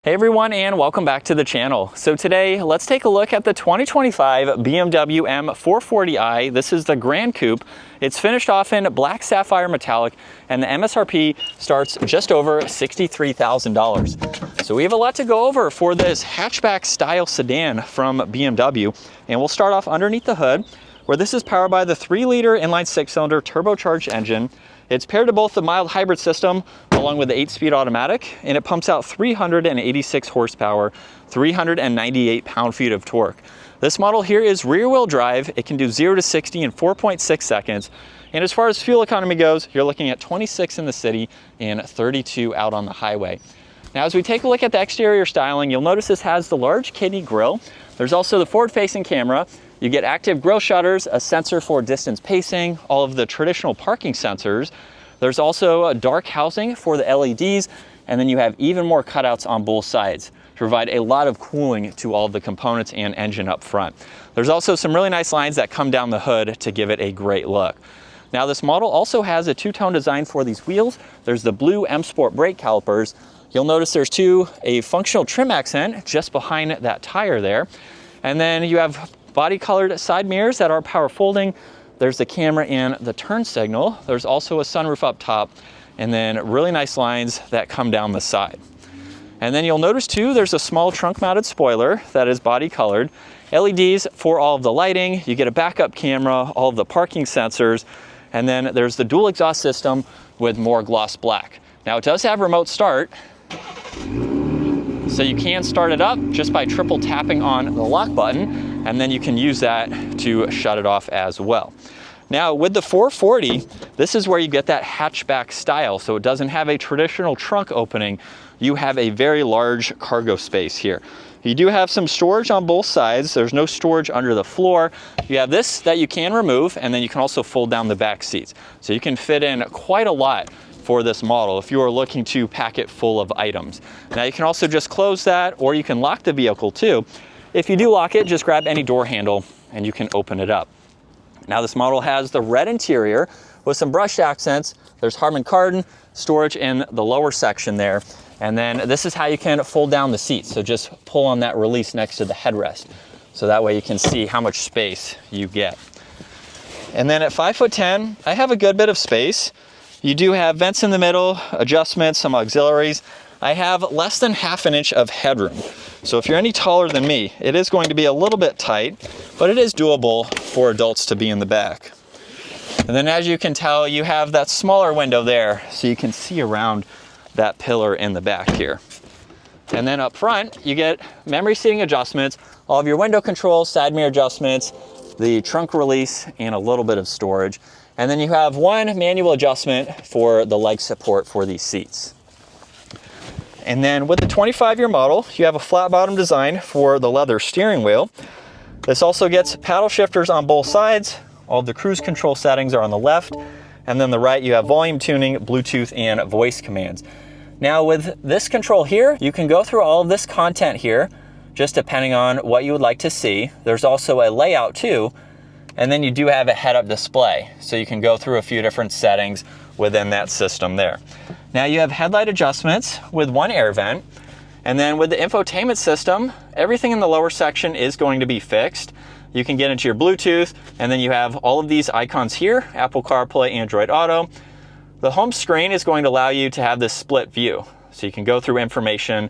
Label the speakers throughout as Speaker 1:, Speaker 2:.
Speaker 1: Hey everyone, and welcome back to the channel. So today, let's take a look at the 2025 BMW M440i. This is the Gran Coupe. It's finished off in black sapphire metallic, and the MSRP starts just over $63,000. So we have a lot to go over for this hatchback style sedan from BMW. And we'll start off underneath the hood, where this is powered by the 3-liter inline 6-cylinder turbocharged engine. It's paired to both the mild hybrid system along with the 8-speed automatic, and it pumps out 386 horsepower, 398 pound-feet of torque. This model here is rear-wheel drive. It can do 0 to 60 in 4.6 seconds. And as far as fuel economy goes, you're looking at 26 in the city and 32 out on the highway. Now, as we take a look at the exterior styling, you'll notice this has the large kidney grille. There's also the forward-facing camera. You get active grille shutters, a sensor for distance pacing, all of the traditional parking sensors. There's also a dark housing for the LEDs, and then you have even more cutouts on both sides to provide a lot of cooling to all of the components and engine up front. There's also some really nice lines that come down the hood to give it a great look. Now, this model also has a two-tone design for these wheels. There's the blue M Sport brake calipers. You'll notice there's a functional trim accent just behind that tire there. And then you have body colored side mirrors that are power folding. There's the camera and the turn signal. There's also a sunroof up top, and then really nice lines that come down the side. And then you'll notice too, there's a small trunk mounted spoiler that is body colored. LEDs for all of the lighting. You get a backup camera, all of the parking sensors, and then there's the dual exhaust system with more gloss black. Now, it does have remote start, so you can start it up just by triple tapping on the lock button, and then you can use that to shut it off as well. Now, with the 440, this is where you get that hatchback style. So it doesn't have a traditional trunk opening. You have a very large cargo space here. You do have some storage on both sides. There's no storage under the floor. You have this that you can remove, and then you can also fold down the back seats. So you can fit in quite a lot for this model if you are looking to pack it full of items. Now, you can also just close that, or you can lock the vehicle too. If you do lock it, just grab any door handle and you can open it up. Now, this model has the red interior with some brushed accents. There's Harman Kardon storage in the lower section there. And then this is how you can fold down the seats. So just pull on that release next to the headrest. So that way you can see how much space you get. And then at 5'10", I have a good bit of space. You do have vents in the middle, adjustments, some auxiliaries. I have less than ½ inch of headroom. So if you're any taller than me, it is going to be a little bit tight, but it is doable for adults to be in the back. And then, as you can tell, you have that smaller window there, so you can see around that pillar in the back here. And then up front, you get memory seating adjustments, all of your window controls, side mirror adjustments, the trunk release, and a little bit of storage. And then you have one manual adjustment for the leg support for these seats. And then with the 25-year model, you have a flat bottom design for the leather steering wheel. This also gets paddle shifters on both sides. All of the cruise control settings are on the left. And then the right, you have volume tuning, Bluetooth, and voice commands. Now, with this control here, you can go through all of this content here, just depending on what you would like to see. There's also a layout too. And then you do have a head-up display, so you can go through a few different settings within that system there. Now, you have headlight adjustments with one air vent, and then with the infotainment system, everything in the lower section is going to be fixed. You can get into your Bluetooth, and then you have all of these icons here, Apple CarPlay, Android Auto. The home screen is going to allow you to have this split view, so you can go through information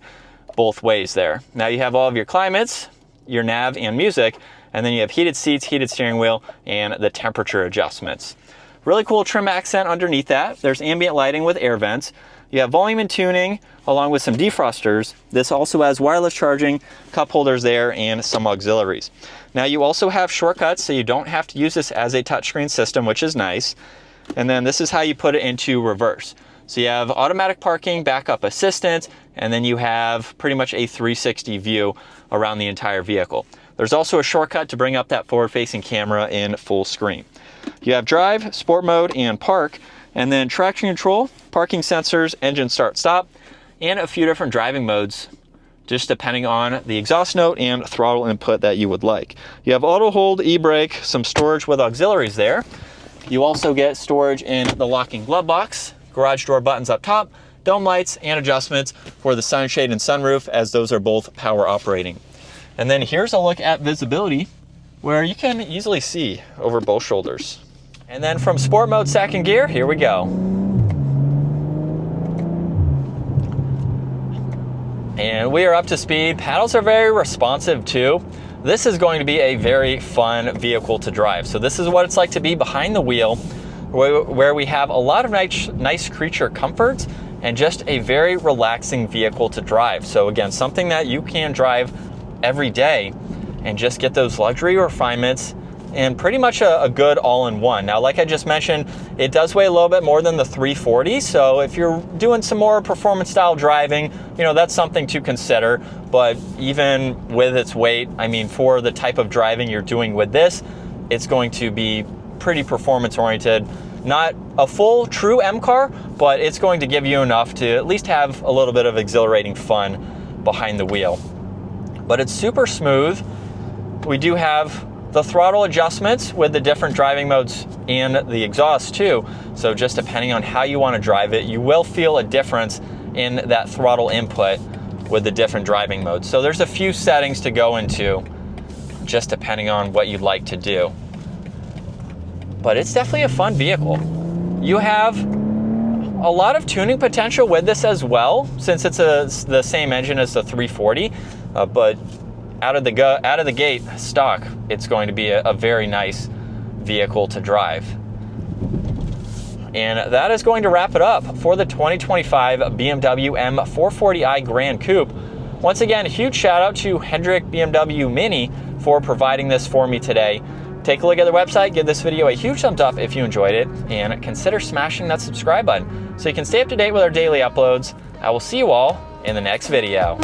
Speaker 1: both ways there. Now, you have all of your climates, your nav, and music, and then you have heated seats, heated steering wheel, and the temperature adjustments. Really cool trim accent underneath that. There's ambient lighting with air vents. You have volume and tuning along with some defrosters. This also has wireless charging, cup holders there, and some auxiliaries. Now, you also have shortcuts, so you don't have to use this as a touchscreen system, which is nice. And then this is how you put it into reverse. So you have automatic parking, backup assistance, and then you have pretty much a 360 view around the entire vehicle. There's also a shortcut to bring up that forward-facing camera in full screen. You have drive, sport mode, and park, and then traction control, parking sensors, engine start-stop, and a few different driving modes, just depending on the exhaust note and throttle input that you would like. You have auto hold, e-brake, some storage with auxiliaries there. You also get storage in the locking glove box, garage door buttons up top, dome lights and adjustments for the sunshade and sunroof, as those are both power operating. And then here's a look at visibility, where you can easily see over both shoulders. And then from sport mode second gear, here we go. And we are up to speed. Paddles are very responsive too. This is going to be a very fun vehicle to drive. So this is what it's like to be behind the wheel, where we have a lot of nice creature comforts and just a very relaxing vehicle to drive. So again, something that you can drive every day and just get those luxury refinements and pretty much a good all-in-one. Now, like I just mentioned, it does weigh a little bit more than the 340, so if you're doing some more performance style driving, you know, that's something to consider. But even with its weight, I mean, for the type of driving you're doing with this, it's going to be pretty performance oriented. Not a full true M car, but it's going to give you enough to at least have a little bit of exhilarating fun behind the wheel. But it's super smooth. We do have the throttle adjustments with the different driving modes and the exhaust too. So just depending on how you want to drive it, you will feel a difference in that throttle input with the different driving modes. So there's a few settings to go into just depending on what you'd like to do. But it's definitely a fun vehicle. You have a lot of tuning potential with this as well, since it's the same engine as the 340, but out of the gate stock, it's going to be a very nice vehicle to drive. And that is going to wrap it up for the 2025 BMW M440i Gran Coupe. Once again, a huge shout out to Hendrick BMW Mini for providing this for me today. Take a look at their website, give this video a huge thumbs up if you enjoyed it, and consider smashing that subscribe button so you can stay up to date with our daily uploads. I will see you all in the next video.